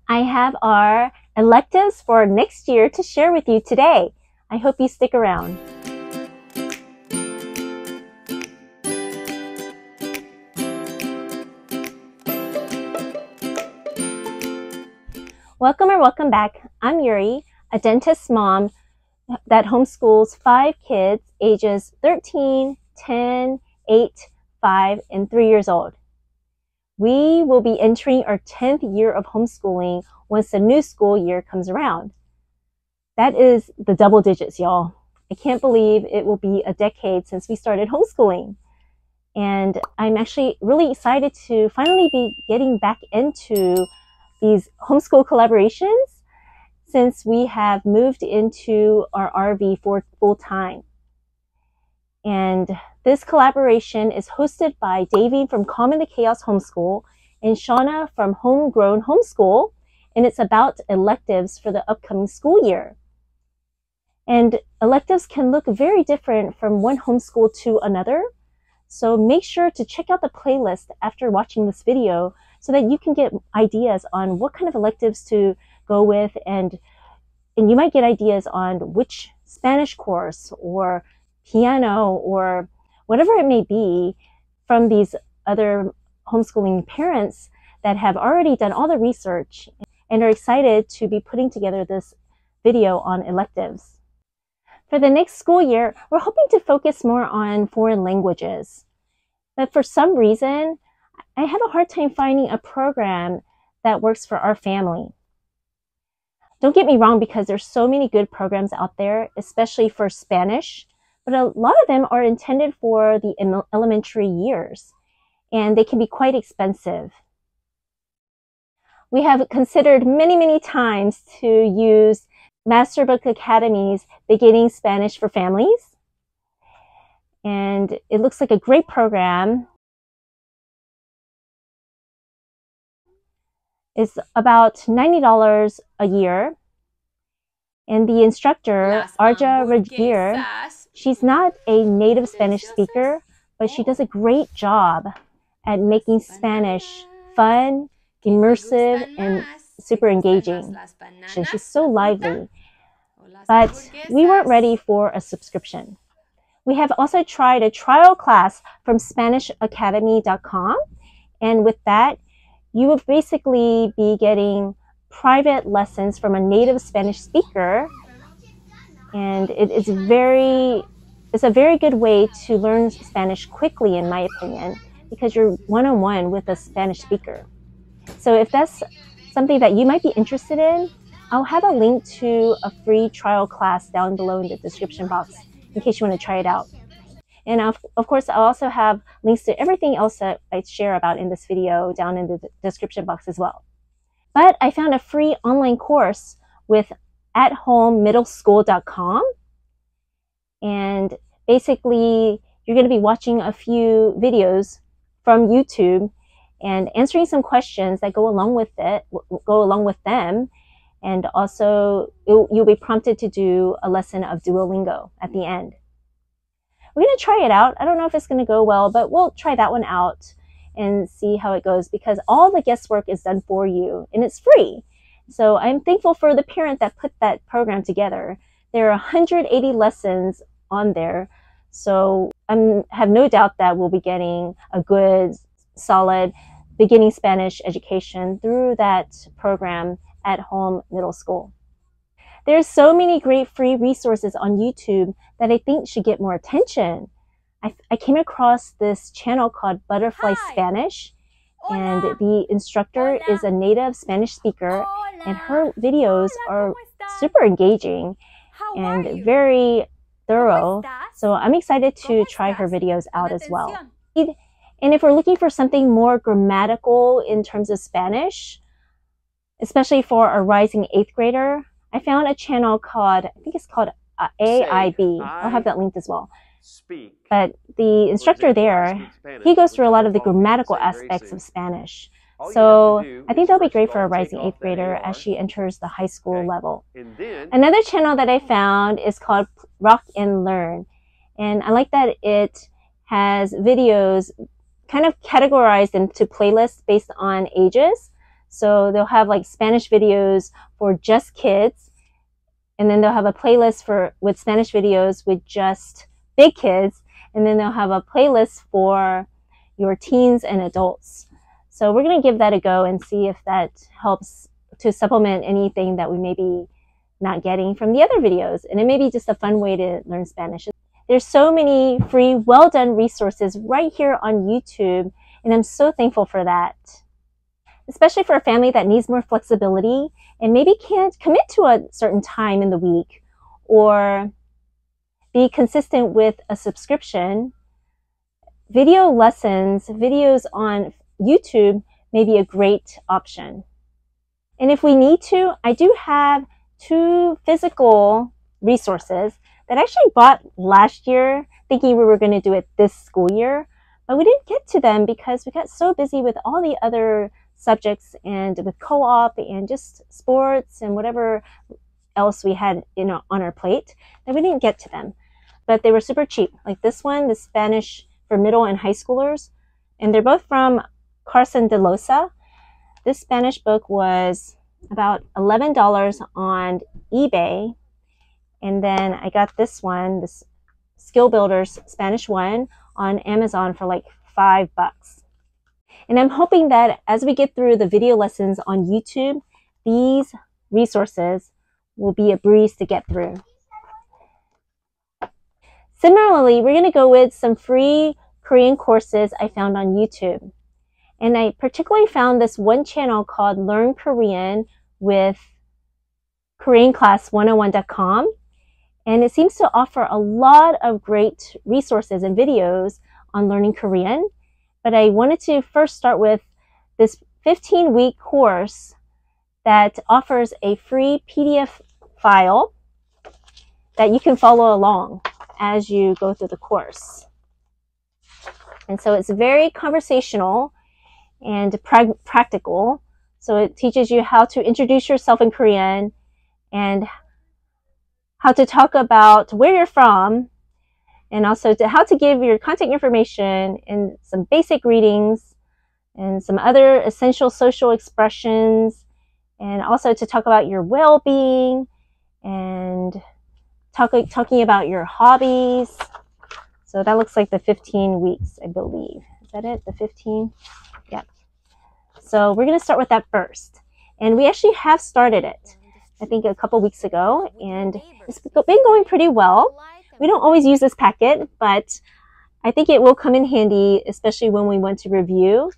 I have our electives for next year to share with you today. I hope you stick around. Welcome or welcome back. I'm Yuri, a dentist mom that homeschools 5 kids ages 13, 10, 8, 5, and 3 years old. We will be entering our 10th year of homeschooling once the new school year comes around. That is the double digits, y'all. I can't believe it will be a decade since we started homeschooling. And I'm actually really excited to finally be getting back into these homeschool collaborations since we have moved into our RV for full time. And this collaboration is hosted by Davene from Calm in the Chaos Homeschool and Shauna from Homegrown Homeschool, and it's about electives for the upcoming school year. And electives can look very different from one homeschool to another, so make sure to check out the playlist after watching this video so that you can get ideas on what kind of electives to go with, and you might get ideas on which Spanish course or piano or whatever it may be from these other homeschooling parents that have already done all the research and are excited to be putting together this video on electives. For the next school year, we're hoping to focus more on foreign languages. But for some reason, I have a hard time finding a program that works for our family. Don't get me wrong, because there's so many good programs out there, especially for Spanish, but a lot of them are intended for the elementary years, and they can be quite expensive. We have considered many times to use Masterbook Academy's Beginning Spanish for Families, and it looks like a great program. It's about $90 a year, and the instructor, Arja Rajgir, she's not a native Spanish speaker, but she does a great job at making Spanish fun, immersive, and super engaging. She's so lively. But we weren't ready for a subscription. We have also tried a trial class from SpanishAcademy.com, and with that, you will basically be getting private lessons from a native Spanish speaker, and it's a very good way to learn Spanish quickly, in my opinion, because you're one-on-one with a Spanish speaker. So if that's something that you might be interested in, I'll have a link to a free trial class down below in the description box in case you want to try it out. And of course, I'll also have links to everything else that I share about in this video down in the description box as well. But I found a free online course with athomemiddleschool.com. And basically, you're going to be watching a few videos from YouTube and answering some questions that go along with them. And also, you'll be prompted to do a lesson of Duolingo at the end. We're going to try it out. I don't know if it's going to go well, but we'll try that one out and see how it goes, because all the guesswork is done for you and it's free. So I'm thankful for the parent that put that program together. There are 180 lessons on there. So I have no doubt that we'll be getting a good, solid beginning Spanish education through that program at Home Middle School. There's so many great free resources on YouTube that I think should get more attention. I came across this channel called Butterfly Spanish, and the instructor is a native Spanish speaker, and her videos are super engaging and very thorough. So I'm excited to try her videos out as well. And if we're looking for something more grammatical in terms of Spanish, especially for a rising 8th grader, I found a channel called, I think it's called AIB. I'll have that linked as well. But the instructor there, he goes through a lot of the grammatical aspects of Spanish. So I think that'll be great for a rising 8th grader as she enters the high school level. Another channel that I found is called Rock and Learn. And I like that it has videos kind of categorized into playlists based on ages. So they'll have like Spanish videos for just kids, and then they'll have a playlist with Spanish videos with just big kids, and then they'll have a playlist for your teens and adults. So we're going to give that a go and see if that helps to supplement anything that we may be not getting from the other videos. And it may be just a fun way to learn Spanish. There's so many free, well-done resources right here on YouTube, and I'm so thankful for that. Especially for a family that needs more flexibility and maybe can't commit to a certain time in the week or be consistent with a subscription. Video lessons, videos on YouTube may be a great option. And if we need to, I do have 2 physical resources that I actually bought last year, thinking we were going to do it this school year, but we didn't get to them because we got so busy with all the other subjects and with co-op and just sports and whatever else we had on our plate that we didn't get to them. But they were super cheap. Like this one, the Spanish for middle and high schoolers, and they're both from Carson de Losa. This Spanish book was about $11 on eBay. And then I got this one, this Skill Builders Spanish one, on Amazon for like $5. And I'm hoping that as we get through the video lessons on YouTube, these resources will be a breeze to get through. Similarly, we're going to go with some free Korean courses I found on YouTube. And I particularly found this one channel called Learn Korean with KoreanClass101.com. And it seems to offer a lot of great resources and videos on learning Korean. But I wanted to first start with this 15-week course that offers a free PDF file that you can follow along as you go through the course. And so it's very conversational and practical. So it teaches you how to introduce yourself in Korean and how to talk about where you're from, and also how to give your contact information and some basic readings and some other essential social expressions, and also to talk about your well-being and talking about your hobbies. So that looks like the 15 weeks, I believe. Is that it? The 15? Yeah. So we're going to start with that first. And we actually have started it, I think a couple weeks ago, and it's been going pretty well. We don't always use this packet, but I think it will come in handy, especially when we want to review.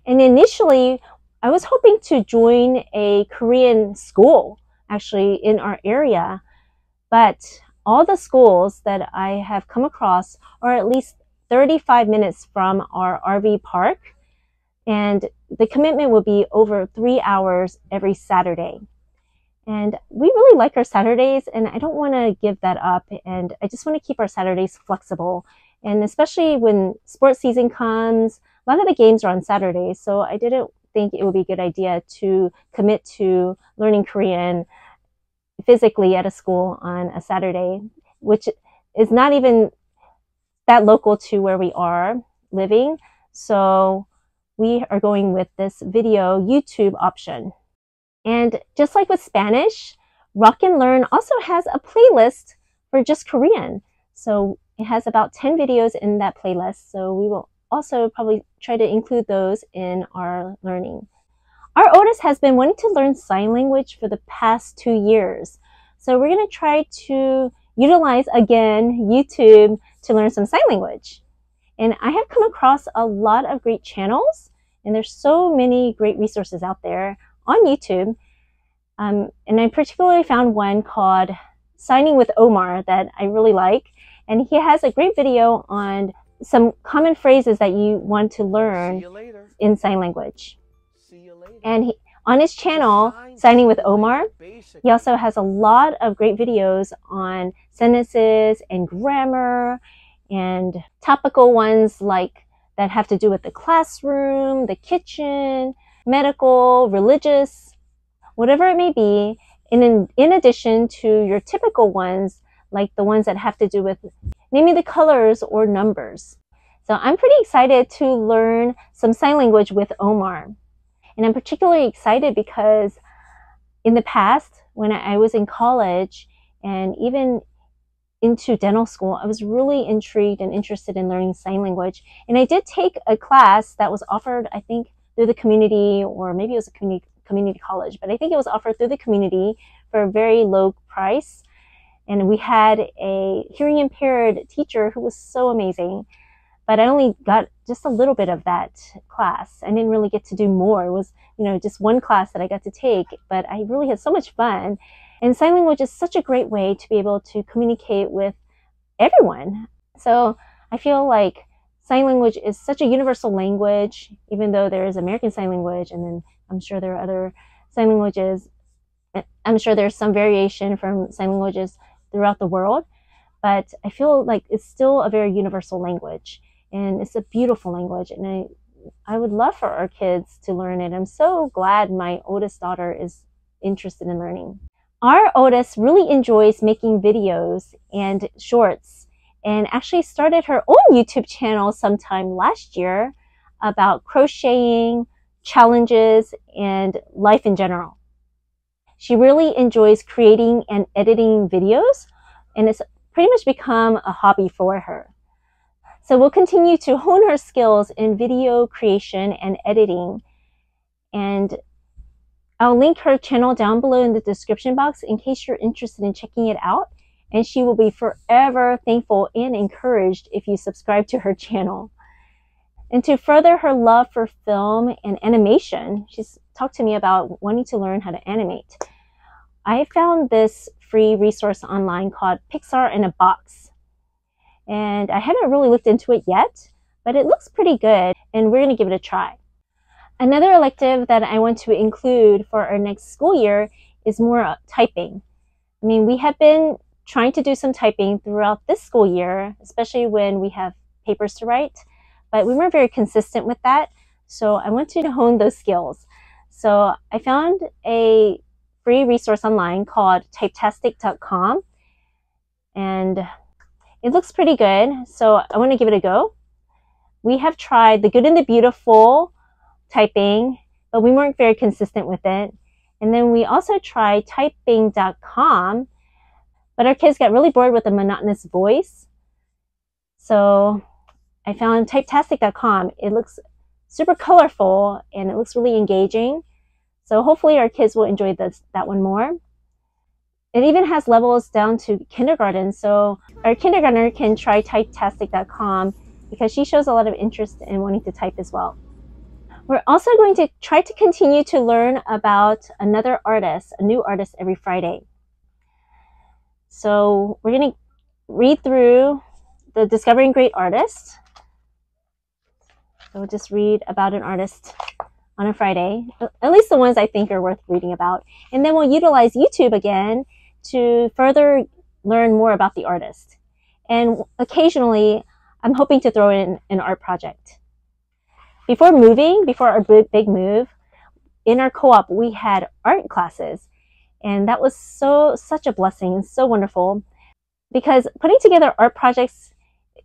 And initially, I was hoping to join a Korean school, actually, in our area, but all the schools that I have come across are at least 35 minutes from our RV park, and the commitment will be over 3 hours every Saturday. And we really like our Saturdays, and I don't want to give that up. And I just want to keep our Saturdays flexible. And especially when sports season comes, a lot of the games are on Saturdays. So I didn't think it would be a good idea to commit to learning Korean physically at a school on a Saturday, which is not even that local to where we are living. So we are going with this video YouTube option. And just like with Spanish, Rock and Learn also has a playlist for just Korean. So it has about 10 videos in that playlist. So we will also probably try to include those in our learning. Our oldest has been wanting to learn sign language for the past 2 years. So we're going to try to utilize, again, YouTube to learn some sign language. And I have come across a lot of great channels, and there's so many great resources out there on YouTube. And I particularly found one called Signing with Omar that I really like. And he has a great video on some common phrases that you want to learn in sign language. And on his channel, Signing with Omar, he also has a lot of great videos on sentences and grammar and topical ones like that have to do with the classroom, the kitchen, medical, religious, whatever it may be, in addition to your typical ones, like the ones that have to do with naming the colors or numbers. So I'm pretty excited to learn some sign language with Omar. And I'm particularly excited because in the past, when I was in college and even into dental school, I was really intrigued and interested in learning sign language. And I did take a class that was offered, I think, through the community, or maybe it was a community college, but I think it was offered through the community for a very low price. And we had a hearing impaired teacher who was so amazing, but I only got just a little bit of that class. I didn't really get to do more. It was, just one class that I got to take, but I really had so much fun. And sign language is such a great way to be able to communicate with everyone. So I feel like sign language is such a universal language, even though there is American Sign Language, and then I'm sure there are other sign languages. I'm sure there's some variation from sign languages throughout the world, but I feel like it's still a very universal language, and it's a beautiful language, and I would love for our kids to learn it. I'm so glad my oldest daughter is interested in learning. Our oldest really enjoys making videos and shorts, and actually started her own YouTube channel sometime last year about crocheting, challenges, and life in general. She really enjoys creating and editing videos, and it's pretty much become a hobby for her. So we'll continue to hone her skills in video creation and editing, and I'll link her channel down below in the description box in case you're interested in checking it out, and she will be forever thankful and encouraged if you subscribe to her channel. And to further her love for film and animation, she's talked to me about wanting to learn how to animate. I found this free resource online called Pixar in a Box. And I haven't really looked into it yet, but it looks pretty good, and we're going to give it a try. Another elective that I want to include for our next school year is more typing. I mean, we have been trying to do some typing throughout this school year, especially when we have papers to write, but we weren't very consistent with that. So I want to hone those skills. So I found a free resource online called typetastic.com, and it looks pretty good. So I want to give it a go. We have tried the Good and the Beautiful typing, but we weren't very consistent with it. And then we also tried typing.com, but our kids got really bored with the monotonous voice. So I found typetastic.com. It looks super colorful and it looks really engaging. So hopefully our kids will enjoy that one more. It even has levels down to kindergarten. So our kindergartner can try typetastic.com because she shows a lot of interest in wanting to type as well. We're also going to try to continue to learn about another artist, a new artist every Friday. So we're going to read through the Discovering Great Artists. So we'll just read about an artist on a Friday, at least the ones I think are worth reading about. And then we'll utilize YouTube again to further learn more about the artist. And occasionally, I'm hoping to throw in an art project. Before our big move, in our co-op, we had art classes. And that was such a blessing and so wonderful, because putting together art projects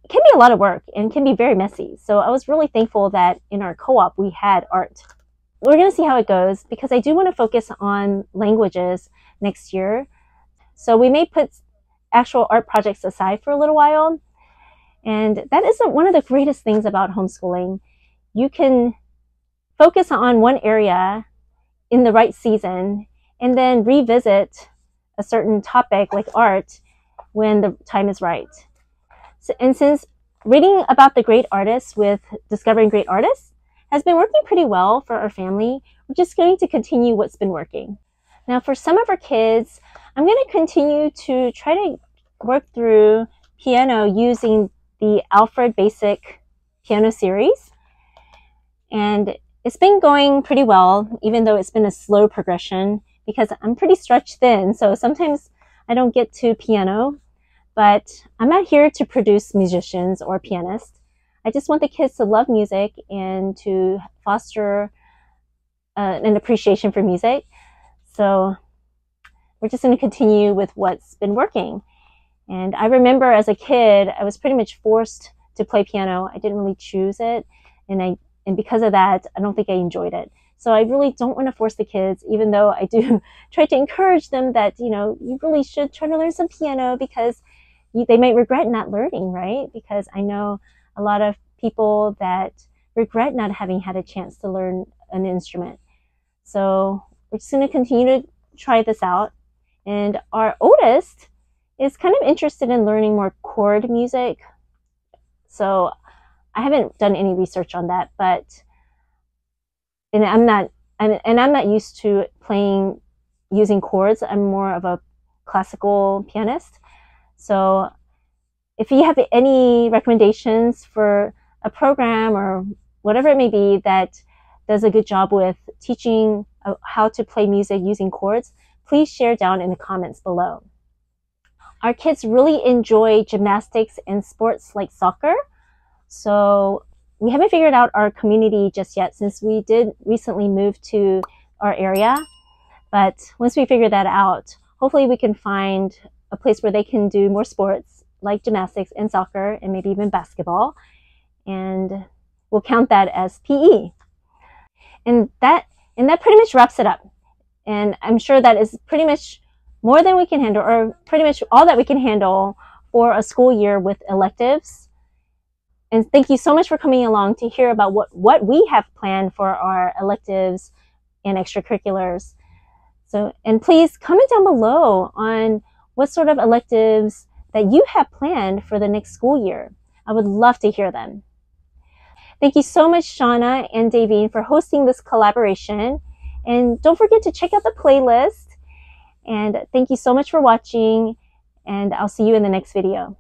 can be a lot of work and can be very messy. So I was really thankful that in our co-op, we had art. We're going to see how it goes, because I do want to focus on languages next year. So we may put actual art projects aside for a little while. And that is one of the greatest things about homeschooling. You can focus on one area in the right season and then revisit a certain topic like art when the time is right. And since reading about the great artists with Discovering Great Artists has been working pretty well for our family, we're just going to continue what's been working. Now, for some of our kids, I'm going to continue to try to work through piano using the Alfred Basic Piano Series. And it's been going pretty well, even though it's been a slow progression, because I'm pretty stretched thin. So sometimes I don't get to piano, but I'm not here to produce musicians or pianists. I just want the kids to love music and to foster an appreciation for music. So we're just going to continue with what's been working. And I remember as a kid, I was pretty much forced to play piano. I didn't really choose it. And because of that, I don't think I enjoyed it. So I really don't want to force the kids, even though I do try to encourage them that, you really should try to learn some piano because they might regret not learning, right? Because I know a lot of people that regret not having had a chance to learn an instrument. So we're just going to continue to try this out. And our oldest is kind of interested in learning more chord music. So I haven't done any research on that, and I'm not used to playing using chords. I'm more of a classical pianist. So if you have any recommendations for a program or whatever it may be that does a good job with teaching how to play music using chords, please share down in the comments below. Our kids really enjoy gymnastics and sports like soccer. So we haven't figured out our community just yet since we did recently move to our area. But once we figure that out, hopefully we can find a place where they can do more sports like gymnastics and soccer and maybe even basketball. And we'll count that as PE. And that pretty much wraps it up. And I'm sure that is pretty much more than we can handle, or pretty much all that we can handle for a school year with electives. And thank you so much for coming along to hear about what we have planned for our electives and extracurriculars. And please comment down below on what sort of electives that you have planned for the next school year. I would love to hear them. Thank you so much, Shauna and Davene, for hosting this collaboration. And don't forget to check out the playlist. And thank you so much for watching. And I'll see you in the next video.